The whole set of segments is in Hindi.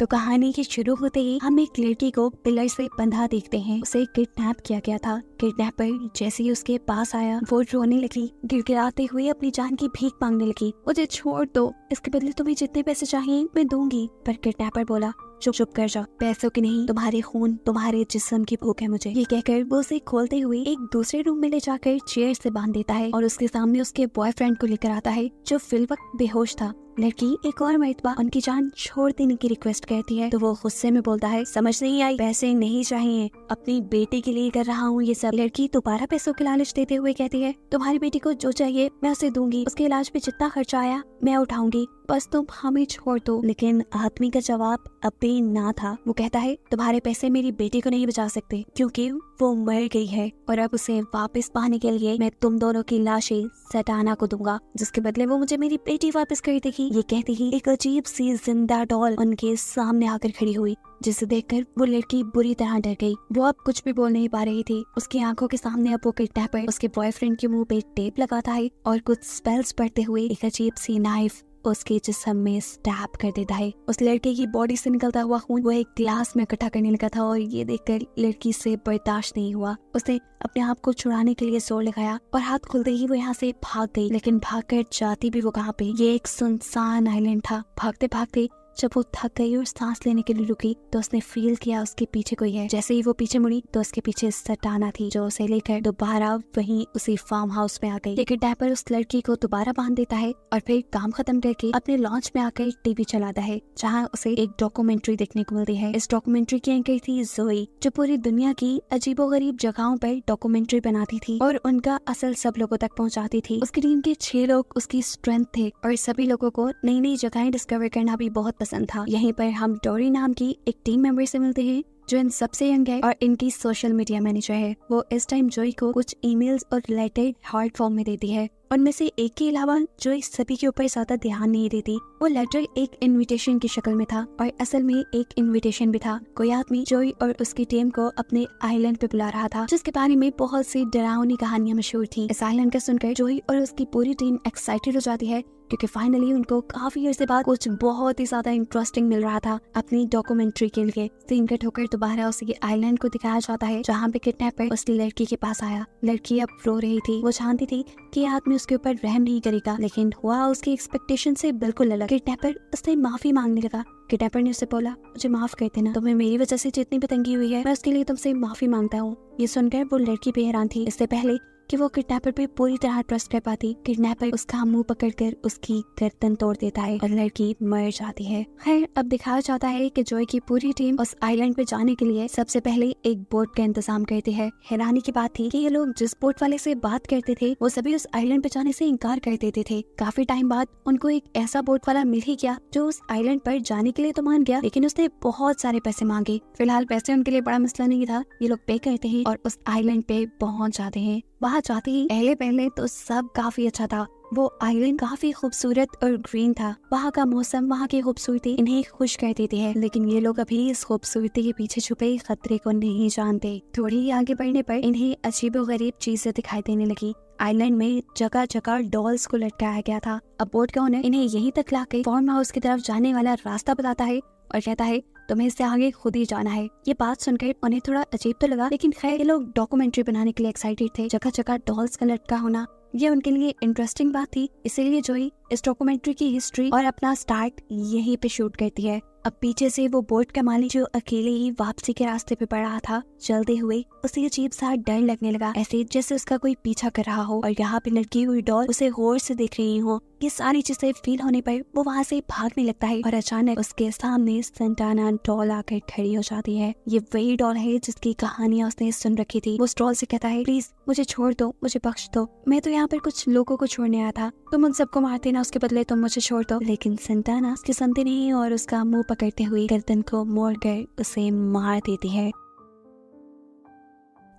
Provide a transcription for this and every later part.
तो कहानी के शुरू होते ही हम एक लड़की को पिलर से बंधा देखते हैं। उसे किडनैप किया गया था। किडनैपर जैसे ही उसके पास आया वो रोने लगी, गिड़गिड़ाते हुए अपनी जान की भीख मांगने लगी। मुझे छोड़ दो, इसके बदले तुम्हें जितने पैसे चाहिए मैं दूंगी। पर किडनैपर बोला, चुप चुप कर जाओ, पैसों की नहीं तुम्हारे खून तुम्हारे जिस्म की भूख है मुझे। ये कहकर वो उसे खोलते हुए एक दूसरे रूम में ले जाकर चेयर से बांध देता है और उसके सामने उसके बॉयफ्रेंड को लेकर आता है जो फिलवक्त बेहोश था। लड़की एक और मर्तबा उनकी जान छोड़ देने की रिक्वेस्ट करती है तो वो गुस्से में बोलता है, समझ नहीं आई, पैसे नहीं चाहिए, अपनी बेटी के लिए कर रहा हूँ ये सब। लड़की दोबारा पैसों की लालच देते हुए कहती है, तुम्हारी बेटी को जो चाहिए मैं उसे दूंगी, उसके इलाज पे जितना खर्चा आया मैं उठाऊंगी, बस तुम हमें छोड़ दो। लेकिन आदमी का जवाब अब भी ना था। वो कहता है, तुम्हारे पैसे मेरी बेटी को नहीं बचा सकते क्योंकि वो मर गई है और अब उसे वापस पाने के लिए मैं तुम दोनों की लाशें सटाना को दूंगा, जिसके बदले वो मुझे मेरी बेटी वापस कर देगी। ये कहती ही एक अजीब सी जिंदा डॉल उनके सामने आकर खड़ी हुई, जिसे देखकर वो लड़की बुरी तरह डर गई। वो अब कुछ भी बोल नहीं पा रही थी। उसकी आंखों के सामने अब वो किडनैपर उसके बॉयफ्रेंड के मुंह पे टेप लगाता है और कुछ स्पेल्स पढ़ते हुए एक अजीब सी नाइफ उसके जिस्म में स्टैब कर देता है। उस लड़के की बॉडी से निकलता हुआ खून वो एक ग्लास में इकट्ठा करने लगा था और ये देखकर लड़की से बर्दाश्त नहीं हुआ। उसने अपने आप को छुड़ाने के लिए जोर लगाया और हाथ खुलते ही वो यहाँ से भाग गई। लेकिन भागकर जाती भी वो कहाँ पे? ये एक सुनसान आइलैंड था। भागते भागते जब वो थक गई और सांस लेने के लिए रुकी तो उसने फील किया उसके पीछे कोई है। जैसे ही वो पीछे मुड़ी तो उसके पीछे सटाना थी जो उसे लेकर दोबारा वहीं उसी फार्म हाउस में आ गई। किडनैपर उस लड़की को दोबारा बांध देता है और फिर काम खत्म करके अपने लॉन्च में आकर टीवी चलाता है जहाँ उसे एक डॉक्यूमेंट्री देखने को मिलती है। इस डॉक्यूमेंट्री की एंकर थी जोई, जो पूरी दुनिया की अजीबोगरीब जगहों पर डॉक्यूमेंट्री बनाती थी और उनका असल सब लोगों तक पहुँचाती थी। उसकी टीम के 6 लोग उसकी स्ट्रेंथ थे और सभी लोगों को नई नई जगहें डिस्कवर करना भी बहुत पसंद था। यहीं पर हम डोरी नाम की एक टीम मेंबर से मिलते हैं जो इन सबसे यंग है और इनकी सोशल मीडिया मैनेजर है। वो इस टाइम जोई को कुछ ईमेल्स और लेटर हार्ड फॉर्म में देती है। उनमें से एक के अलावा जोई सभी के ऊपर ज्यादा ध्यान नहीं देती। वो लेटर एक इनविटेशन की शक्ल में था और असल में एक इनविटेशन भी था। कोई आदमी जोई और उसकी टीम को अपने आइलैंड पे बुला रहा था जिसके बारे में बहुत सी डरावनी कहानियां मशहूर थी। इस आइलैंड का सुनकर जोई और उसकी पूरी टीम एक्साइटेड हो जाती है क्योंकि फाइनली उनको काफी अर्से बाद कुछ बहुत ही ज्यादा इंटरेस्टिंग मिल रहा था अपनी डॉक्यूमेंट्री के लिए। सीन कट होकर दोबारा उसी आइलैंड को दिखाया जाता है जहाँ पे किडनैपर उस लड़की के पास आया। लड़की अब रो रही थी। वो जानती थी कि ये आदमी उसके ऊपर रहम नहीं करेगा, लेकिन हुआ उसकी एक्सपेक्टेशन से बिल्कुल अलग। किडनैपर उससे माफी मांगने लगा। किडनैपर ने उससे बोला, मुझे माफ कर देना, तुम्हें मेरी वजह से जितनी भी तंगी हुई है मैं उसके लिए तुमसे माफी मांगता हूँ। ये सुनकर वो लड़की भी हैरान थी। इससे पहले कि वो किडनैपर पे पूरी तरह ट्रस्ट कर पाती, किडनैपर उसका मुंह पकड़कर उसकी गर्दन तोड़ देता है और लड़की मर जाती है। खैर अब दिखाया जाता है कि जोई की पूरी टीम उस आइलैंड पे जाने के लिए सबसे पहले एक बोट का इंतजाम करती है। हैरानी की बात थी कि ये लोग जिस बोट वाले से बात करते थे वो सभी उस आइलैंड पे जाने से इनकार कर देते थे। काफी टाइम बाद उनको एक ऐसा बोट वाला मिल ही गया जो उस आइलैंड पर जाने के लिए तो मान गया, लेकिन उसने बहुत सारे पैसे मांगे। फिलहाल पैसे उनके लिए बड़ा मसला नहीं था। ये लोग पे करते हैं और उस आइलैंड पे पहुंच जाते हैं। वहाँ जाते ही पहले तो सब काफी अच्छा था। वो आइलैंड काफी खूबसूरत और ग्रीन था। वहाँ का मौसम, वहाँ की खूबसूरती इन्हें खुश कर देती है, लेकिन ये लोग अभी इस खूबसूरती के पीछे छुपे खतरे को नहीं जानते। थोड़ी ही आगे बढ़ने पर इन्हें अजीबोगरीब चीजें दिखाई देने लगी। आइलैंड में जगह जगह डॉल्स को लटकाया गया था। अब बोट का ओनर इन्हें यहीं तक लाके फार्म हाउस की तरफ जाने वाला रास्ता बताता है और कहता है, तुम्हें इससे आगे खुद ही जाना है। ये बात सुनकर उन्हें थोड़ा अजीब तो लगा, लेकिन खैर ये लोग डॉक्यूमेंट्री बनाने के लिए एक्साइटेड थे। जगह जगह डॉल्स का लटका होना ये उनके लिए इंटरेस्टिंग बात थी, इसीलिए जोई इस डॉक्यूमेंट्री की हिस्ट्री और अपना स्टार्ट यहीं पे शूट करती है। अब पीछे से वो बोट का मालिक जो अकेले ही वापसी के रास्ते पे पड़ा था चलते हुए, उसे अजीब सा डर लगने लगा, ऐसे जैसे उसका कोई पीछा कर रहा हो और यहाँ पे लटकी हुई डॉल उसे गौर से देख रही हो। ये सारी चीजें फील होने पर वो वहाँ से भागने लगता है और अचानक उसके सामने संताना डॉल आकर खड़ी हो जाती है। ये वही डॉल है जिसकी कहानियां उसने सुन रखी थी। वो डॉल से कहता है, प्लीज मुझे छोड़ दो, मुझे बख्श दो, मैं तो यहाँ पर कुछ लोगों को छोड़ने आया था, तुम उन सबको मारते ना, उसके बदले तुम मुझे छोड़ दो। लेकिन संताना उसकी सुनती नहीं और उसका मुंह पकड़ते हुए गर्दन को मोड़कर उसे मार देती है।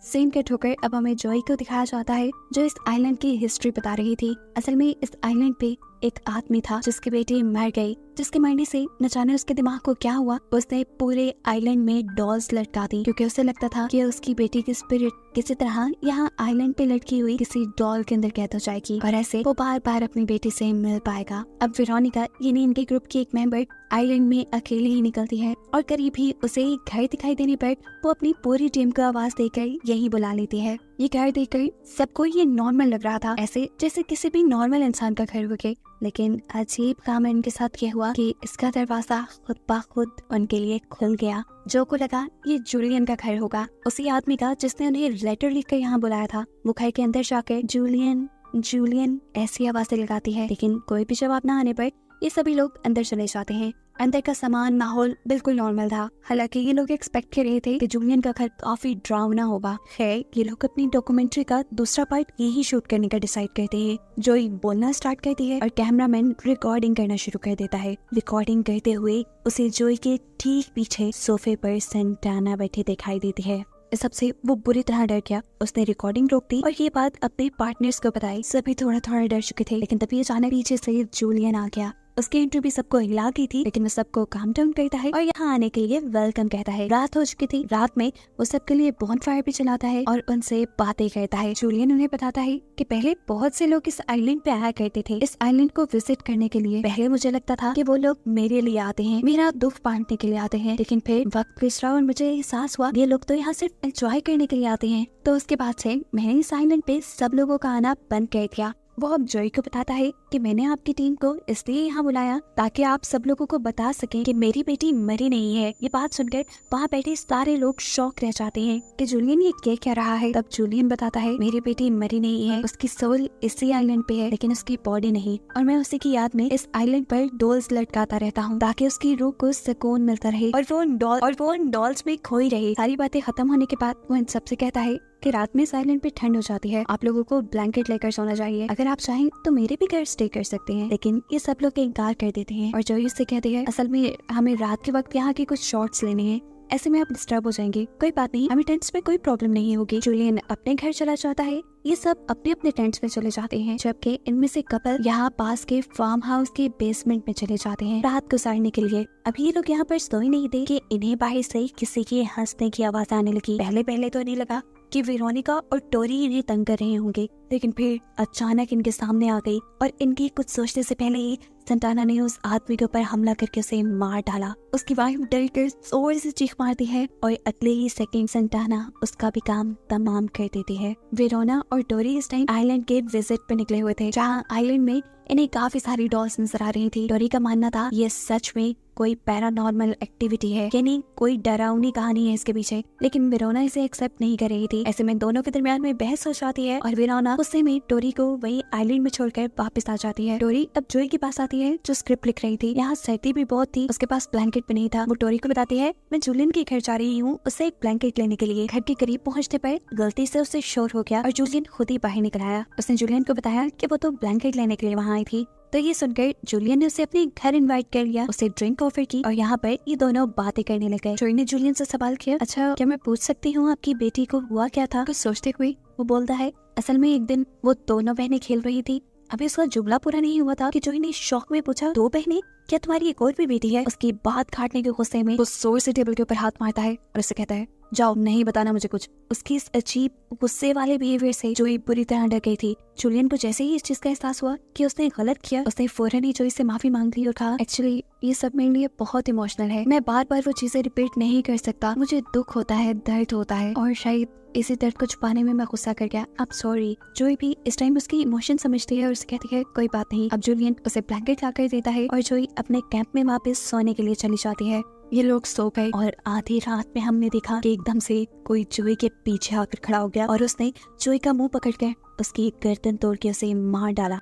सीन कट होकर अब हमें जोई को दिखाया जाता है जो इस आइलैंड की हिस्ट्री बता रही थी। असल में इस आइलैंड पे एक आदमी था जिसकी बेटी मर गई जिसके मरने से न जाने उसके दिमाग को क्या हुआ, उसने पूरे आइलैंड में डॉल्स लटका दी क्योंकि उसे लगता था कि उसकी बेटी की स्पिरिट किसी तरह यहाँ आइलैंड पे लटकी हुई किसी डॉल के अंदर कैद हो जाएगी और ऐसे वो बार बार अपनी बेटी से मिल पाएगा। अब वेरोनिका यानी इनके ग्रुप की एक मेंबर आइलैंड में अकेले ही निकलती है और करीब ही उसे एक घर दिखाई देने पर वो अपनी पूरी टीम को आवाज देकर यही बुला लेती है। ये घर देखकर सबको ये नॉर्मल लग रहा था, ऐसे जैसे किसी भी नॉर्मल इंसान का घर होके, लेकिन अजीब काम इनके साथ ये हुआ कि इसका दरवाजा खुद ब खुद उनके लिए खुल गया। जो को लगा ये जूलियन का घर होगा, उसी आदमी का जिसने उन्हें लेटर लिखकर यहाँ बुलाया था। वो घर के अंदर जाकर जूलियन जूलियन ऐसी आवाजें लगाती है, लेकिन कोई भी जवाब न आने पर ये सभी लोग अंदर चले जाते हैं। अंदर का सामान माहौल बिल्कुल नॉर्मल था। हालांकि ये लोग एक्सपेक्ट कर रहे थे कि जूलियन का घर काफी डरावना होगा। खैर ये लोग अपनी डॉक्यूमेंट्री का दूसरा पार्ट यही शूट करने का डिसाइड करते हैं। जोई बोलना स्टार्ट करती है और कैमरामैन रिकॉर्डिंग करना शुरू कर देता है। रिकॉर्डिंग करते हुए उसे जोई के ठीक पीछे सोफे पर सेंटाना बैठी दिखाई देती है। इस सबसे वो बुरी तरह डर गया। उसने रिकॉर्डिंग रोक दी और ये बात अपने पार्टनर्स को बताई। सभी थोड़ा थोड़ा डर चुके थे, लेकिन तभी अचानक पीछे से जूलियन आ गया। उसकी एंट्री भी सबको हिला गई थी, लेकिन वो सबको काम डाउन करता है और यहाँ आने के लिए वेलकम कहता है। रात हो चुकी थी। रात में वो सबके लिए बॉनफायर भी चलाता है और उनसे बातें करता है। जूलियन उन्हें बताता है कि पहले बहुत से लोग इस आइलैंड पे आया करते थे, इस आइलैंड को विजिट करने के लिए। पहले मुझे लगता था कि वो लोग मेरे लिए आते हैं, मेरा दुख बांटने के लिए आते हैं, लेकिन फिर वक्त गुजरा और मुझे एहसास हुआ ये लोग तो यहाँ सिर्फ एंजॉय करने के लिए आते हैं। तो उसके बाद से मैंने इस आइलैंड पे सब लोगों का आना बंद कर दिया। वो अब जोई को बताता है कि मैंने आपकी टीम को इसलिए यहाँ बुलाया ताकि आप सब लोगों को बता सकें कि मेरी बेटी मरी नहीं है। ये बात सुनकर वहाँ बैठे सारे लोग शॉक रह जाते हैं कि जूलियन ये क्या रहा है। तब जूलियन बताता है मेरी बेटी मरी नहीं है, उसकी सोल इसी आइलैंड पे है, लेकिन उसकी बॉडी नहीं, और मैं उसी की याद में इस आइलैंड पर डॉल्स लटकाता रहता हूँ ताकि उसकी रूह को सुकून मिलता रहे और वो उन डॉल्स में खोई रहे। सारी बातें खत्म होने के बाद वो इन सबसे कहता है कि रात में साइलेंट पे ठंड हो जाती है, आप लोगों को ब्लैंकेट लेकर सोना चाहिए। अगर आप चाहें तो मेरे भी घर स्टे कर सकते हैं। लेकिन ये सब लोग इनकार कर देते हैं और जोई उससे कहती है असल में हमें रात के वक्त यहाँ के कुछ शॉट्स लेने हैं, ऐसे में आप डिस्टर्ब हो जाएंगे। कोई बात नहीं, हमें टेंट्स में कोई प्रॉब्लम नहीं होगी। जूलियन अपने घर चला जाता है। ये सब अपने अपने टेंट्स में चले जाते हैं, जबकि इनमें से कपल यहाँ पास के फार्म हाउस के बेसमेंट में चले जाते हैं रात गुजारने के लिए। अभी ये लोग यहाँ पर सो ही नहीं थे कि इन्हें बाहर से किसी के हंसने की आवाज आने लगी। पहले तो नहीं लगा कि वेरोनिका और टोरी इन्हें तंग कर रहे होंगे, लेकिन फिर अचानक इनके सामने आ गई और इनकी कुछ सोचने से पहले ही सेंटाना ने उस आदमी के ऊपर हमला करके उसे मार डाला। उसकी वाइफ डरकर जोर से चीख मारती है और अगले ही सेकंड सेंटाना उसका भी काम तमाम कर देती है। वेरोना और टोरी इस टाइम आइलैंड के विजिट पे निकले हुए थे, जहाँ आइलैंड में इन्हें काफी सारी डॉल्स नजर आ रही थी। टोरी का मानना था ये सच में कोई पैरानॉर्मल एक्टिविटी है, यानी कोई डरावनी कहानी है इसके पीछे, लेकिन वेरोना इसे एक्सेप्ट नहीं कर रही थी। ऐसे में दोनों के दरमियान में बहस हो जाती है और वेरोना गुस्से में टोरी को वही आइलैंड में छोड़कर वापस आ जाती है। टोरी अब जोई के पास आती है जो स्क्रिप्ट लिख रही थी। यहाँ सर्दी भी बहुत थी, उसके पास ब्लैंकेट भी नहीं था। वो टोरी को बताती है मैं जूलियन के घर जा रही हूँ उससे एक ब्लैंकेट लेने के लिए। घर के करीब पहुँचने पर गलती से उससे शोर हो गया और जूलियन खुद ही बाहर निकल आया। उसने जूलियन को बताया कि वो तो ब्लैंकेट लेने के लिए वहाँ आई थी। तो ये सुनकर जूलियन ने उसे अपने घर इनवाइट कर लिया, उसे ड्रिंक ऑफर की और यहाँ पर ये दोनों बातें करने लगे। जोई ने जूलियन से सवाल किया अच्छा क्या मैं पूछ सकती हूँ आपकी बेटी को हुआ क्या था? कुछ सोचते हुए वो बोलता है असल में एक दिन वो दोनों बहनें खेल रही थी। अभी उसका जुमला पूरा नहीं हुआ था कि जोई ने शौक में पूछा दो बहनें, क्या तुम्हारी एक और भी बेटी है? उसकी बात काटने के गुस्से में वो जोर से टेबल के ऊपर हाथ मारता है और उसे कहता है जाओ नहीं बताना मुझे कुछ। उसकी इस अजीब गुस्से वाले बिहेवियर से जोई बुरी तरह डर गई थी। जूलियन को जैसे ही इस चीज का एहसास हुआ कि उसने गलत किया, उसने फौरन ही जोई से माफी मांग ली और कहा एक्चुअली ये सब मेरे लिए बहुत इमोशनल है, मैं बार बार वो चीजें रिपीट नहीं कर सकता, मुझे दुख होता है, दर्द होता है और शायद इसी दर्द को छुपाने में मैं गुस्सा कर गया, अब सॉरी। जोई भी इस टाइम उसकी इमोशन समझती है और उसे कहती है कोई बात नहीं। अब जूलियन उसे ब्लैंकेट लाकर देता है और जोई अपने कैंप में वापस सोने के लिए चली जाती है। ये लोग सो गए और आधी रात में हमने देखा कि एकदम से कोई जोई के पीछे आकर खड़ा हो गया और उसने जोई का मुंह पकड़कर उसकी गर्दन तोड़ के उसे मार डाला।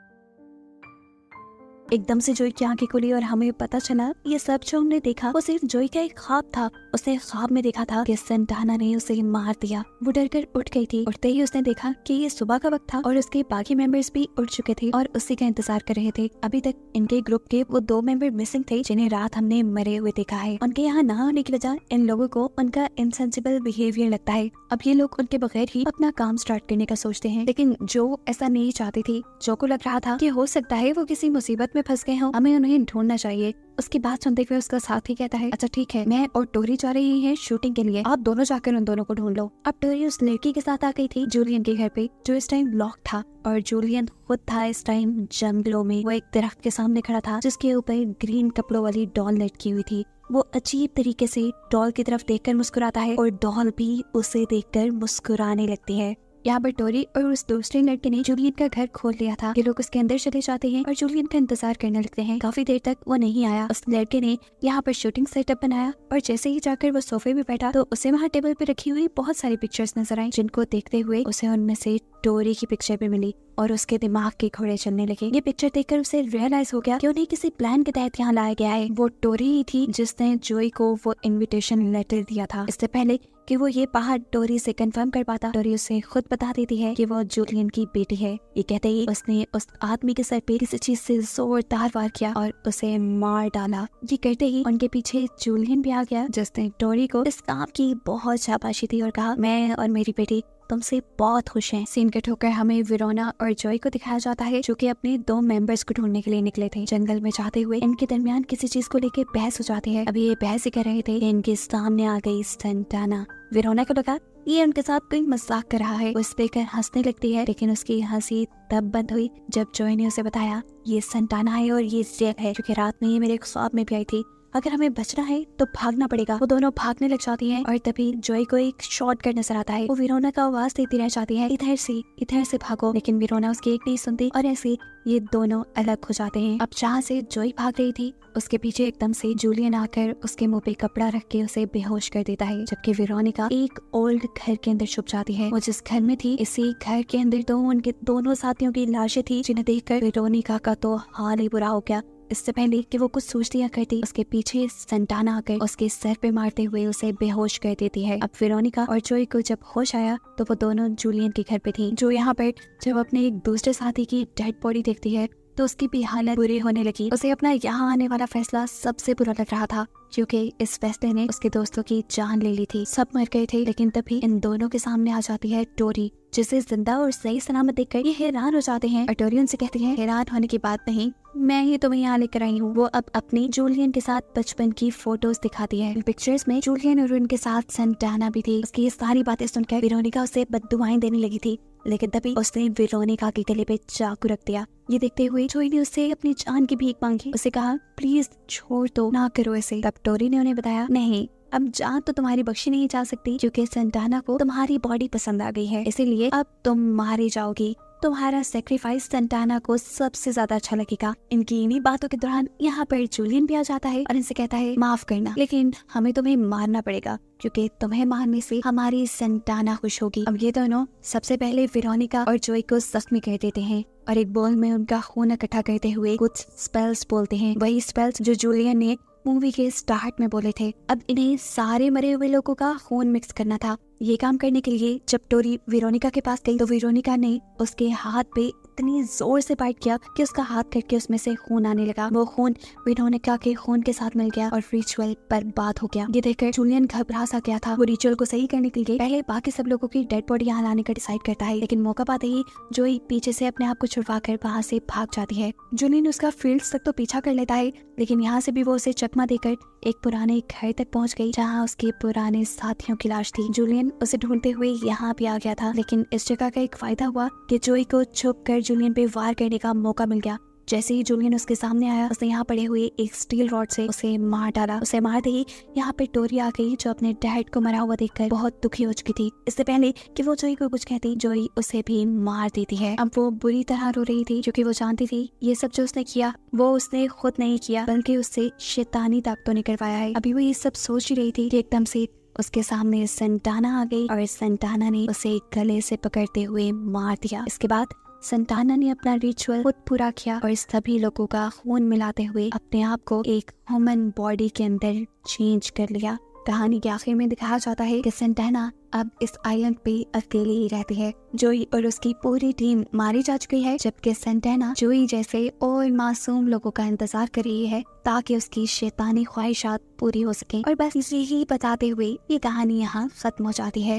एकदम से जोई की आंखें खुली और हमें पता चला ये सब जो हमने देखा वो सिर्फ जोई का एक ख्वाब था। उसने ख्वाब में देखा था कि सेंटाना ने उसे मार दिया। वो डरकर उठ गई थी। उठते ही उसने देखा कि ये सुबह का वक्त था और उसके बाकी मेंबर्स भी उठ चुके थे और उसी का इंतजार कर रहे थे। अभी तक इनके ग्रुप के वो दो मेंबर मिसिंग थे जिन्हें रात हमने मरे हुए देखा है। उनके यहाँ ना होने की वजह इन लोगों को उनका इनसेंसिबल बिहेवियर लगता है। अब ये लोग उनके बगैर ही अपना काम स्टार्ट करने का सोचते हैं, लेकिन जो ऐसा नहीं चाहती थी। जो को लग रहा था कि हो सकता है वो किसी मुसीबत में फंस गए हों, हमें उन्हें ढूंढना चाहिए। उसकी बात सुनते हुए उसका साथी कहता है, अच्छा ठीक है, मैं और टोरी जा रही हैं शूटिंग के लिए, आप दोनों जाकर उन दोनों को ढूंढ लो। अब टोरी उस लड़की के साथ आ गई थी जूलियन के घर पे, जो इस टाइम लॉक था, और जूलियन खुद था इस टाइम जंगलों में। वो एक दरख्त के सामने खड़ा था जिसके ऊपर ग्रीन कपड़ों वाली डॉल लटकी हुई थी। वो अजीब तरीके से डॉल की तरफ देखकर मुस्कुराता है और डॉल भी उसे देखकर मुस्कुराने लगती है। यहाँ पर टोरी और उस दूसरे लड़के ने जूलियन का घर खोल लिया था। ये लोग उसके अंदर चले जाते हैं और जूलियन का इंतजार करने लगते हैं। काफी देर तक वो नहीं आया। उस लड़के ने यहाँ पर शूटिंग सेटअप बनाया और जैसे ही जाकर वो सोफे पे बैठा तो उसे वहाँ टेबल पे रखी हुई बहुत सारी पिक्चर्स नजर आई, जिनको देखते हुए उसे उनमें से टोरी की पिक्चर भी मिली और उसके दिमाग के घोड़े चलने लगे। ये पिक्चर देखकर उसे रियलाइज हो गया कि उन्हें किसी प्लान के तहत यहाँ लाया गया है। वो टोरी ही थी जिसने जोई को वो इनविटेशन लेटर दिया था। इससे पहले कि वो ये बात टोरी से कंफर्म कर पाता, टोरी उसे खुद बता देती है कि वो जूलियन की बेटी है। ये कहते ही उसने उस आदमी के सर पे किसी चीज से जोरदार वार किया और उसे मार डाला। ये करते ही उनके पीछे जूलियन भी आ गया, जिसने टोरी को इस काम की बहुत शाबाशी दी और कहा, मैं और मेरी बेटी तुमसे बहुत खुश हैं। सीन कट होकर हमें वेरोना और जॉय को दिखाया जाता है, जो कि अपने 2 मेंबर्स को ढूंढने के लिए निकले थे। जंगल में जाते हुए इनके दरमियान किसी चीज को लेकर बहस हो जाती है। अभी ये बहस ही कर रहे थे कि इनके सामने आ गई सेंटाना। वेरोना को लगा ये उनके साथ कोई मजाक कर रहा है। वो इस देखकर हंसने लगती है, लेकिन उसकी हंसी तब बंद हुई जब जॉय ने उसे बताया, ये सेंटाना है और ये जेल है, क्योंकि रात में ये मेरे ख्वाब में भी आई थी। अगर हमें बचना है तो भागना पड़ेगा। वो दोनों भागने लग जाती हैं और तभी जॉय को एक शॉर्टकट नजर आता है। वो वेरोना का आवाज देती रह जाती है, इधर से भागो, लेकिन वेरोना उसकी एक नहीं सुनती और ऐसे ये दोनों अलग हो जाते हैं। अब जहाँ से जॉय भाग रही थी उसके पीछे एकदम से जूलियन आकर उसके मुंह पे कपड़ा रख के उसे बेहोश कर देता है, जबकि वेरोनिका एक ओल्ड घर के अंदर छुप जाती है। वो जिस घर में थी, इसी घर के अंदर तो उनके दोनों साथियों की लाशें थी, जिन्हें देखकर वेरोनिका का तो हाल ही बुरा हो गया। इससे पहले कि वो कुछ सोच दिया करती, उसके पीछे सेंटाना आकर उसके सर पे मारते हुए उसे बेहोश कर देती है। अब वेरोनिका और जॉय को जब होश आया तो वो दोनों जूलियन के घर पे थी। जो यहाँ पर जब अपने एक दूसरे साथी की डेड बॉडी देखती है तो उसकी भी हालत बुरी होने लगी। उसे अपना यहाँ आने वाला फैसला सबसे बुरा लग रहा था, क्योंकि इस फैसले ने उसके दोस्तों की जान ले ली थी। सब मर गए थे, लेकिन तभी इन दोनों के सामने आ जाती है टोरी, जिसे जिंदा और सही सलामत देखकर ये हैरान हो जाते हैं। और टोरी उनसे कहती है, हैरान होने की बात नहीं, मैं ही तुम्हें यहाँ लेकर आई हूँ। वो अब अपनी जूलियन के साथ बचपन की फोटोज दिखाती है। पिक्चर्स में जूलियन और उनके साथ सेंटाना भी थी। उसकी ये सारी बातें सुनकर वेरोनिका उसे बद्दुआएं देने लगी थी, लेकिन तभी उसने वेरोनिका के गले पे चाकू रख दिया। ये देखते हुए जॉय ने उससे अपनी जान की भीख मांगी। उसे कहा, प्लीज छोड़ दो, ना करो ऐसे। तब टोरी ने उन्हें बताया, नहीं, अब जान तो तुम्हारी बख्शी नहीं जा सकती, क्योंकि सेंटाना को तुम्हारी बॉडी पसंद आ गई है, इसीलिए अब तुम मारी जाओगी। तुम्हारा सेक्रीफाइस सेंटाना को सबसे ज्यादा अच्छा लगेगा। इनकी इन्हीं बातों के दौरान यहाँ पर जूलियन भी आ जाता है और इनसे कहता है, माफ करना, लेकिन हमें तुम्हें मारना पड़ेगा, क्योंकि तुम्हें मारने से हमारी सेंटाना खुश होगी। अब ये दोनों सबसे पहले वेरोनिका और जॉय को जख्मी कर देते हैं और एक बॉल में उनका खून इकट्ठा करते हुए कुछ स्पेल्स बोलते हैं, वही स्पेल्स जो जूलियन ने मूवी के स्टार्ट में बोले थे। अब इन्हें सारे मरे हुए लोगों का खून मिक्स करना था। ये काम करने के लिए जब टोरी वेरोनिका के पास गई तो वेरोनिका ने उसके हाथ पे इतनी जोर से बाइट किया कि उसका हाथ कट के उसमें से खून आने लगा। वो खून वेरोनिका के खून के साथ मिल गया और रिचुअल बर्बाद हो गया। ये देखकर जूलियन घबरा सा गया था। वो रिचुअल को सही करने के लिए पहले बाकी सब लोगों की डेड बॉडी यहाँ लाने का डिसाइड करता है, लेकिन मौका पाते ही जोई पीछे से अपने आप को छुड़वा कर वहाँ से भाग जाती है। जूलियन उसका फील्ड्स तक तो पीछा कर लेता है, लेकिन यहाँ से भी वो उसे चकमा देकर एक पुराने घर तक पहुँच गई, जहाँ उसके पुराने साथियों की लाश थी। जूलियन उसे ढूंढते हुए यहाँ भी आ गया था, लेकिन इस जगह का एक फायदा हुआ कि जोई को छुप कर जूलियन पे वार करने का मौका मिल गया। जैसे ही जूलियन उसके सामने आया, उसने यहाँ पड़े हुए एक स्टील रॉड से उसे मार डाला। उसे मारते ही यहाँ पे टोरी आ गई, जो अपने डैड को मरा हुआ देखकर बहुत दुखी हो चुकी थी। इससे पहले कि वो जोई को कुछ कहती, जोई उसे भी मार देती है। अब वो बुरी तरह रो रही थी, क्योंकि वो जानती थी ये सब जो उसने किया वो उसने खुद नहीं किया, बल्कि उससे शैतानी ताकतों ने करवाया है। अभी वो ये सब सोच ही रही थी कि एकदम से उसके सामने सेंटाना आ गई और सेंटाना ने उसे गले से पकड़ते हुए मार दिया। इसके बाद सेंटाना ने अपना रिचुअल खुद पूरा किया और सभी लोगों का खून मिलाते हुए अपने आप को एक ह्यूमन बॉडी के अंदर चेंज कर लिया। कहानी के आखिर में दिखाया जाता है कि सेंटाना अब इस आइलैंड पे अकेली ही रहती है। जोई और उसकी पूरी टीम मारी जा चुकी है, जबकि सेंटाना जोई जैसे और मासूम लोगों का इंतजार कर रही है ताकि उसकी शैतानी ख्वाहिशात पूरी हो सके। और बस इसे ही बताते हुए ये कहानी यहाँ खत्म हो जाती है।